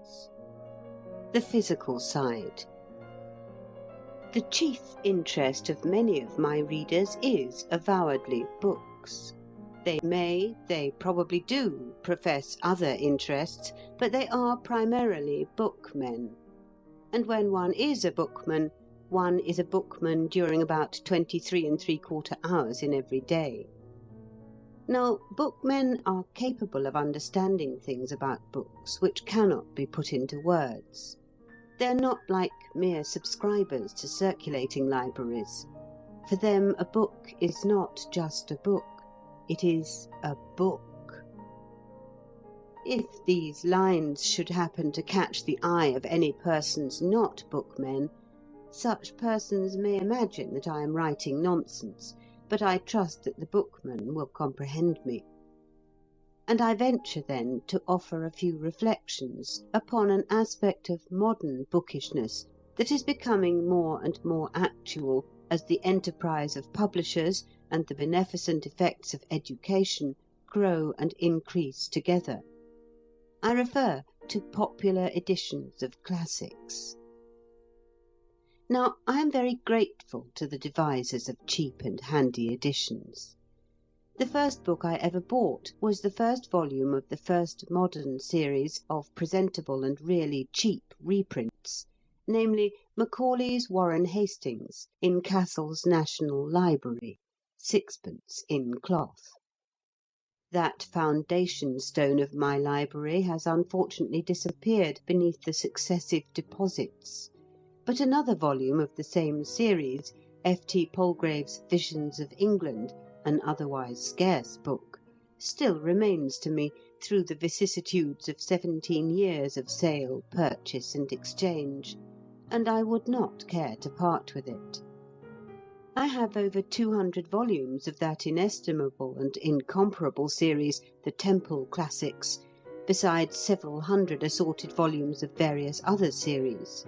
editions. The physical side. The chief interest of many of my readers is avowedly books. They probably do, profess other interests, but they are primarily bookmen. And when one is a bookman during about 23 3/4 hours in every day. Now, bookmen are capable of understanding things about books which cannot be put into words. They're not like mere subscribers to circulating libraries. For them, a book is not just a book. It is a book. If these lines should happen to catch the eye of any persons not bookmen, such persons may imagine that I am writing nonsense, but I trust that the bookman will comprehend me. And I venture then to offer a few reflections upon an aspect of modern bookishness that is becoming more and more actual as the enterprise of publishers and the beneficent effects of education grow and increase together. I refer to popular editions of classics. Now, I am very grateful to the devisers of cheap and handy editions. The first book I ever bought was the first volume of the first modern series of presentable and really cheap reprints, namely Macaulay's Warren Hastings in Cassell's National Library, 6d. in cloth. That foundation stone of my library has unfortunately disappeared beneath the successive deposits, but another volume of the same series, F.T. Palgrave's Visions of England, an otherwise scarce book, still remains to me through the vicissitudes of 17 years of sale, purchase, and exchange, and I would not care to part with it. I have over 200 volumes of that inestimable and incomparable series, the Temple Classics, besides several hundred assorted volumes of various other series.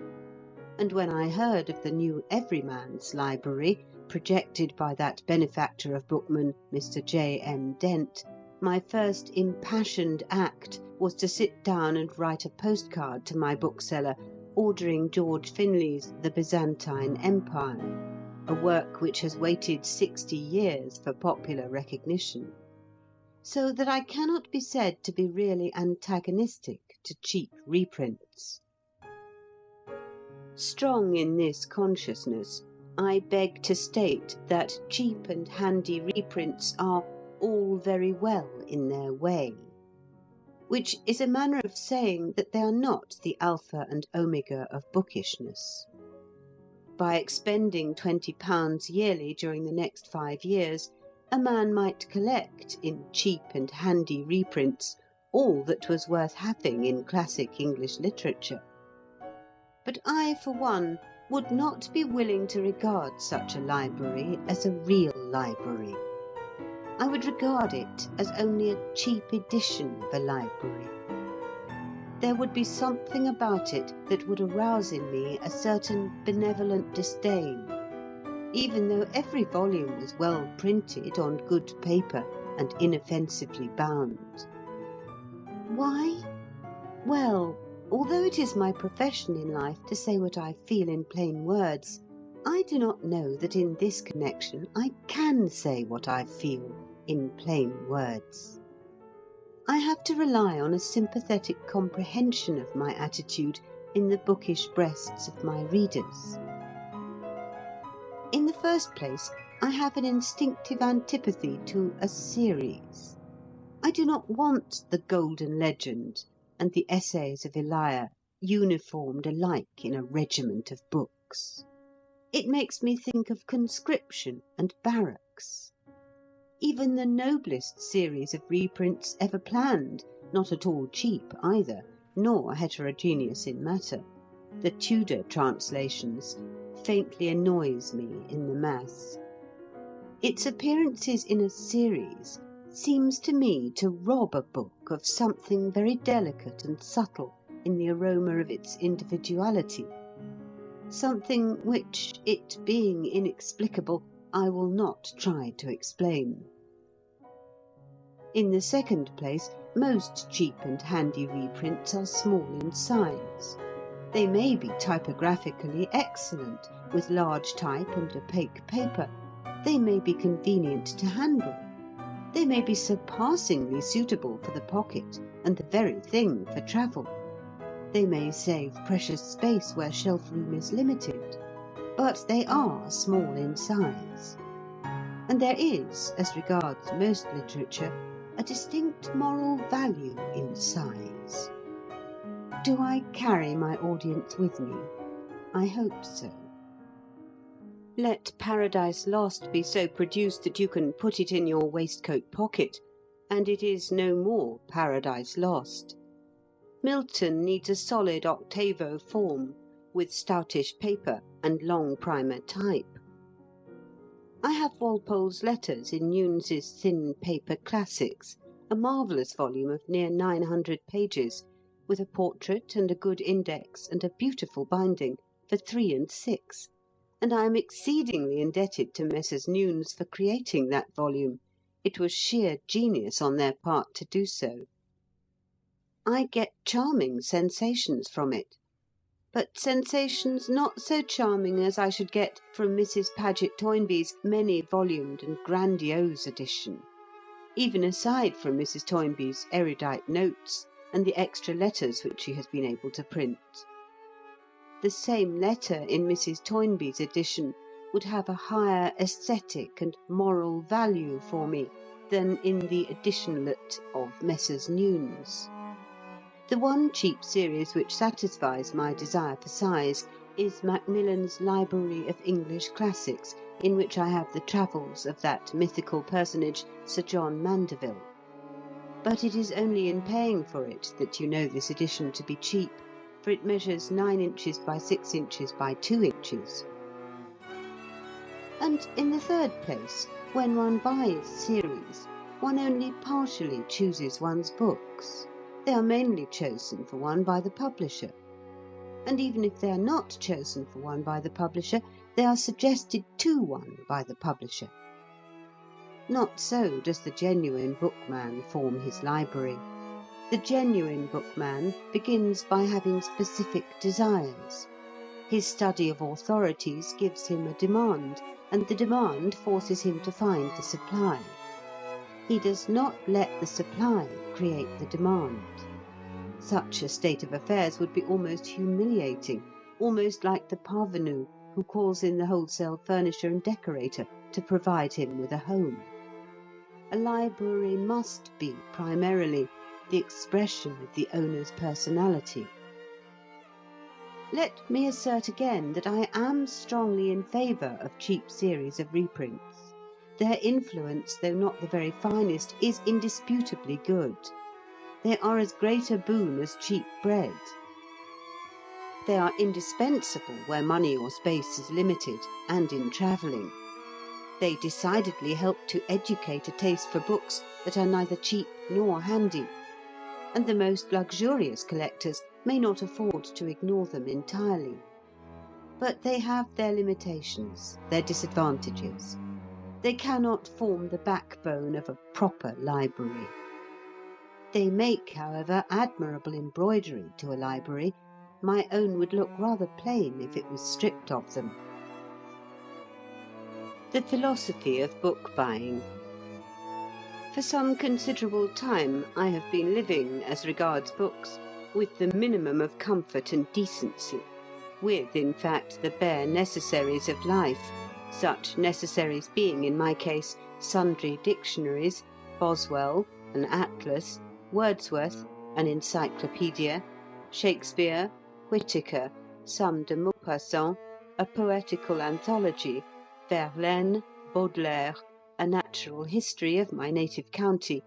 And when I heard of the new Everyman's Library, projected by that benefactor of bookmen, Mr. J. M. Dent, my first impassioned act was to sit down and write a postcard to my bookseller ordering George Finley's The Byzantine Empire, a work which has waited 60 years for popular recognition, so that I cannot be said to be really antagonistic to cheap reprints. Strong in this consciousness, I beg to state that cheap and handy reprints are all very well in their way, which is a manner of saying that they are not the alpha and omega of bookishness. By expending £20 yearly during the next 5 years, a man might collect in cheap and handy reprints all that was worth having in classic English literature. But I, for one, would not be willing to regard such a library as a real library. I would regard it as only a cheap edition of a library. There would be something about it that would arouse in me a certain benevolent disdain, even though every volume was well printed on good paper and inoffensively bound. Why? Well, although it is my profession in life to say what I feel in plain words, I do not know that in this connection I can say what I feel in plain words. I have to rely on a sympathetic comprehension of my attitude in the bookish breasts of my readers. In the first place, I have an instinctive antipathy to a series. I do not want the Golden Legend and the Essays of Elia uniformed alike in a regiment of books. It makes me think of conscription and barracks. Even the noblest series of reprints ever planned, not at all cheap either, nor heterogeneous in matter, the Tudor translations, faintly annoys me in the mass. Its appearances in a series seems to me to rob a book of something very delicate and subtle in the aroma of its individuality, something which, it being inexplicable, I will not try to explain. In the second place, most cheap and handy reprints are small in size. They may be typographically excellent, with large type and opaque paper. They may be convenient to handle. They may be surpassingly suitable for the pocket and the very thing for travel. They may save precious space where shelf room is limited, but they are small in size. And there is, as regards most literature, a distinct moral value in size. Do I carry my audience with me? I hope so. Let Paradise Lost be so produced that you can put it in your waistcoat pocket, and it is no more Paradise Lost. Milton needs a solid octavo form, with stoutish paper and long primer type. I have Walpole's letters in Newnes's thin paper classics, a marvellous volume of near 900 pages, with a portrait and a good index and a beautiful binding, for 3 and 6, and I am exceedingly indebted to Messrs. Newnes for creating that volume. It was sheer genius on their part to do so. I get charming sensations from it, but sensations not so charming as I should get from Mrs. Paget Toynbee's many-volumed and grandiose edition, even aside from Mrs. Toynbee's erudite notes and the extra letters which she has been able to print. The same letter in Mrs. Toynbee's edition would have a higher aesthetic and moral value for me than in the editionlet of Messrs. Newnes. The one cheap series which satisfies my desire for size is Macmillan's Library of English Classics, in which I have the travels of that mythical personage, Sir John Mandeville. But it is only in paying for it that you know this edition to be cheap, for it measures 9 inches by 6 inches by 2 inches. And in the third place, when one buys series, one only partially chooses one's books. They are mainly chosen for one by the publisher. And even if they are not chosen for one by the publisher, they are suggested to one by the publisher. Not so does the genuine bookman form his library. The genuine bookman begins by having specific desires. His study of authorities gives him a demand, and the demand forces him to find the supply. He does not let the supply create the demand. Such a state of affairs would be almost humiliating, almost like the parvenu who calls in the wholesale furnisher and decorator to provide him with a home. A library must be, primarily, the expression of the owner's personality. Let me assert again that I am strongly in favour of cheap series of reprints. Their influence, though not the very finest, is indisputably good. They are as great a boon as cheap bread. They are indispensable where money or space is limited, and in travelling. They decidedly help to educate a taste for books that are neither cheap nor handy, and the most luxurious collectors may not afford to ignore them entirely. But they have their limitations, their disadvantages. They cannot form the backbone of a proper library. They make, however, admirable embroidery to a library. My own would look rather plain if it was stripped of them. The philosophy of book buying. For some considerable time I have been living, as regards books, with the minimum of comfort and decency, with, in fact, the bare necessaries of life, such necessaries being, in my case, sundry dictionaries, Boswell, an atlas, Wordsworth, an encyclopaedia, Shakespeare, Whitaker, some de Maupassant, a poetical anthology, Verlaine, Baudelaire, a natural history of my native county,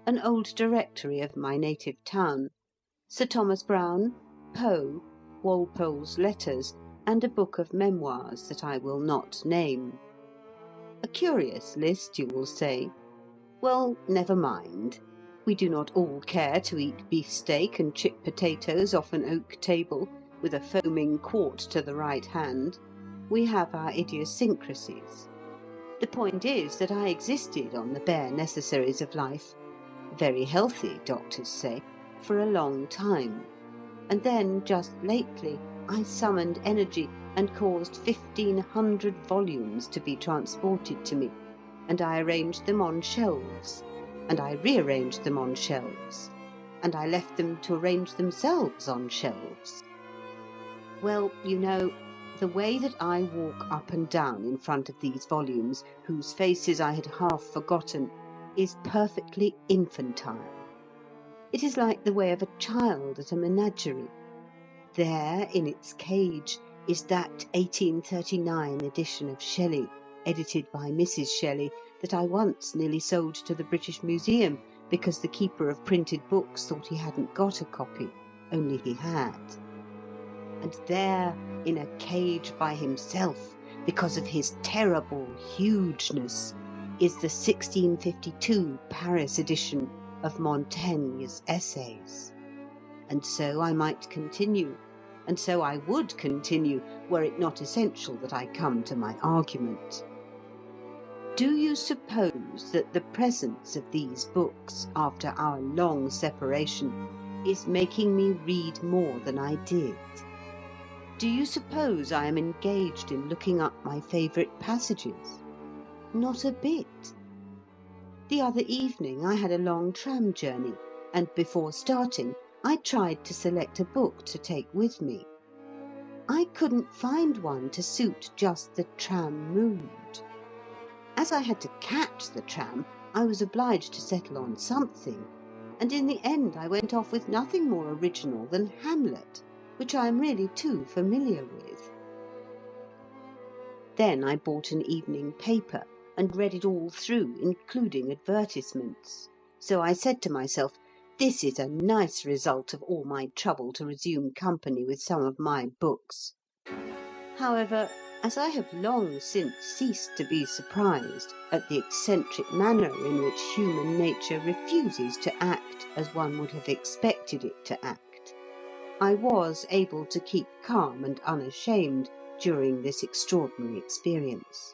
an old directory of my native town, Sir Thomas Browne, Poe, Walpole's letters, and a book of memoirs that I will not name. A curious list, you will say. Well, never mind. We do not all care to eat beefsteak and chipped potatoes off an oak table, with a foaming quart to the right hand. We have our idiosyncrasies. The point is that I existed on the bare necessaries of life. very healthy, doctors say, for a long time, and then just lately I summoned energy and caused 1,500 volumes to be transported to me, and I arranged them on shelves, and I rearranged them on shelves, and I left them to arrange themselves on shelves. Well, you know, the way that I walk up and down in front of these volumes, whose faces I had half forgotten, is perfectly infantile. It is like the way of a child at a menagerie. There, in its cage, is that 1839 edition of Shelley, edited by Mrs. Shelley, that I once nearly sold to the British Museum because the keeper of printed books thought he hadn't got a copy, only he had. And there, in a cage by himself, because of his terrible hugeness, is the 1652 Paris edition of Montaigne's Essays. And so I might continue, and so I would continue, were it not essential that I come to my argument. Do you suppose that the presence of these books, after our long separation, is making me read more than I did? Do you suppose I am engaged in looking up my favourite passages? Not a bit. The other evening I had a long tram journey, and before starting I tried to select a book to take with me. I couldn't find one to suit just the tram mood. As I had to catch the tram, I was obliged to settle on something, and in the end I went off with nothing more original than Hamlet, which I am really too familiar with. Then I bought an evening paper and read it all through, including advertisements. So I said to myself, this is a nice result of all my trouble to resume company with some of my books. However, as I have long since ceased to be surprised at the eccentric manner in which human nature refuses to act as one would have expected it to act, I was able to keep calm and unashamed during this extraordinary experience.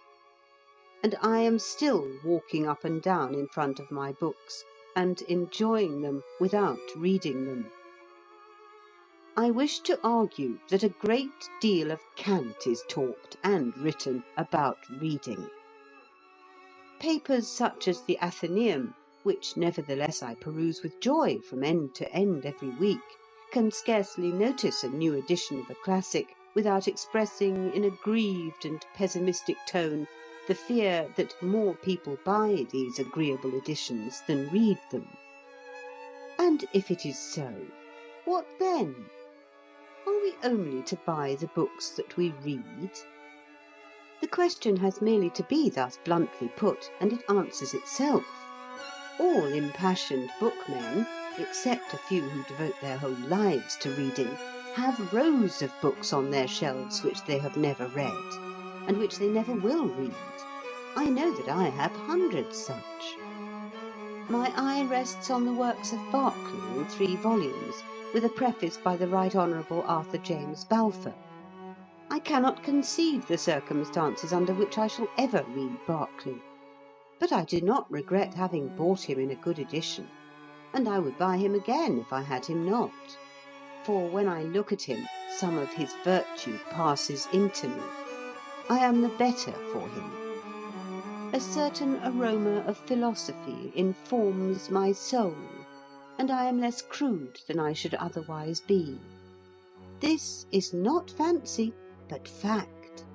And I am still walking up and down in front of my books and enjoying them without reading them. I wish to argue that a great deal of cant is talked and written about reading. Papers such as the Athenaeum, which nevertheless I peruse with joy from end to end every week, can scarcely notice a new edition of a classic without expressing in a grieved and pessimistic tone the fear that more people buy these agreeable editions than read them. And if it is so, what then? Are we only to buy the books that we read? The question has merely to be thus bluntly put, and it answers itself. All impassioned bookmen, except a few who devote their whole lives to reading, have rows of books on their shelves which they have never read, and which they never will read. I know that I have hundreds such. My eye rests on the works of Berkeley in 3 volumes, with a preface by the Right Honourable Arthur James Balfour. I cannot conceive the circumstances under which I shall ever read Berkeley, but I do not regret having bought him in a good edition, and I would buy him again if I had him not, for when I look at him some of his virtue passes into me. I am the better for him. A certain aroma of philosophy informs my soul, and I am less crude than I should otherwise be. This is not fancy, but fact.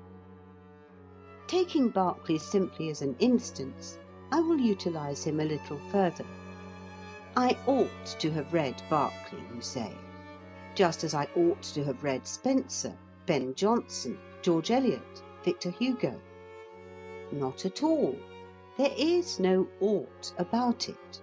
Taking Berkeley simply as an instance, I will utilise him a little further. I ought to have read Berkeley, you say, just as I ought to have read Spencer, Ben Jonson, George Eliot, Victor Hugo. Not at all. There is no ought about it.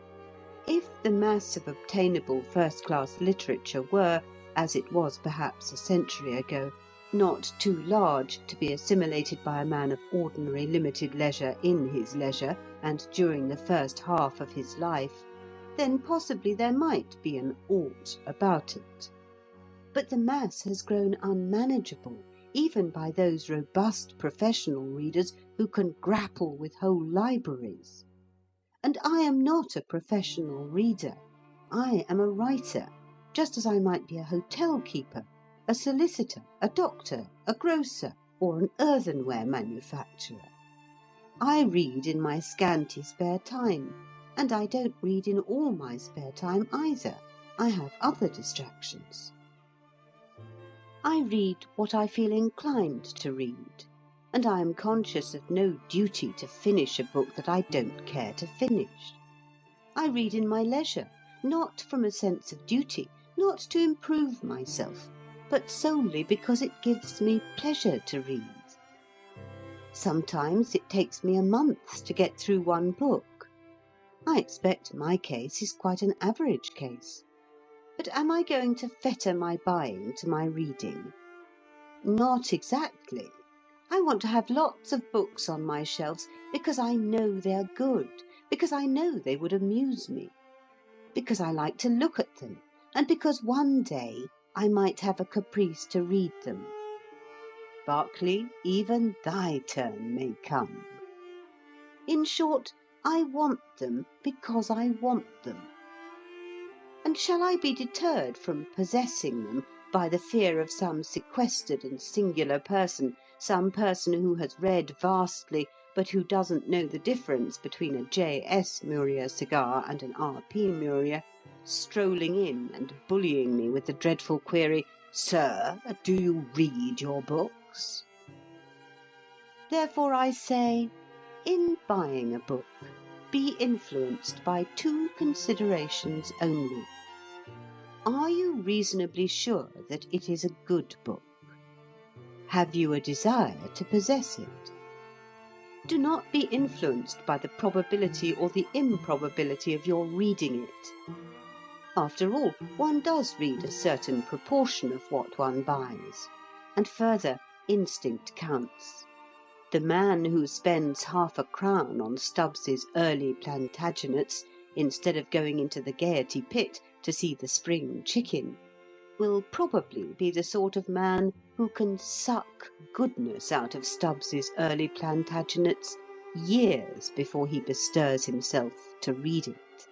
If the mass of obtainable first-class literature were, as it was perhaps a century ago, not too large to be assimilated by a man of ordinary limited leisure in his leisure and during the first half of his life, then possibly there might be an ought about it. But the mass has grown unmanageable, even by those robust professional readers who can grapple with whole libraries. And I am not a professional reader. I am a writer, just as I might be a hotel keeper, a solicitor, a doctor, a grocer, or an earthenware manufacturer. I read in my scanty spare time, and I don't read in all my spare time either. I have other distractions. I read what I feel inclined to read, and I am conscious of no duty to finish a book that I don't care to finish. I read in my leisure, not from a sense of duty, not to improve myself, but solely because it gives me pleasure to read. Sometimes it takes me a month to get through one book. I expect my case is quite an average case. But am I going to fetter my buying to my reading? Not exactly. I want to have lots of books on my shelves because I know they're good, because I know they would amuse me, because I like to look at them, and because one day I might have a caprice to read them. Berkeley, even thy turn may come. In short, I want them because I want them. And shall I be deterred from possessing them by the fear of some sequestered and singular person, some person who has read vastly, but who doesn't know the difference between a J.S. Muria cigar and an R.P. Muria, strolling in and bullying me with the dreadful query, "Sir, do you read your books?" Therefore I say, in buying a book, be influenced by two considerations only. Are you reasonably sure that it is a good book? Have you a desire to possess it? Do not be influenced by the probability or the improbability of your reading it. After all, one does read a certain proportion of what one buys. And further, instinct counts. The man who spends £half-a-crown on Stubbs's Early Plantagenets instead of going into the Gaiety Pit to see the spring chicken will probably be the sort of man who can suck goodness out of Stubbs's Early Plantagenets years before he bestirs himself to read it.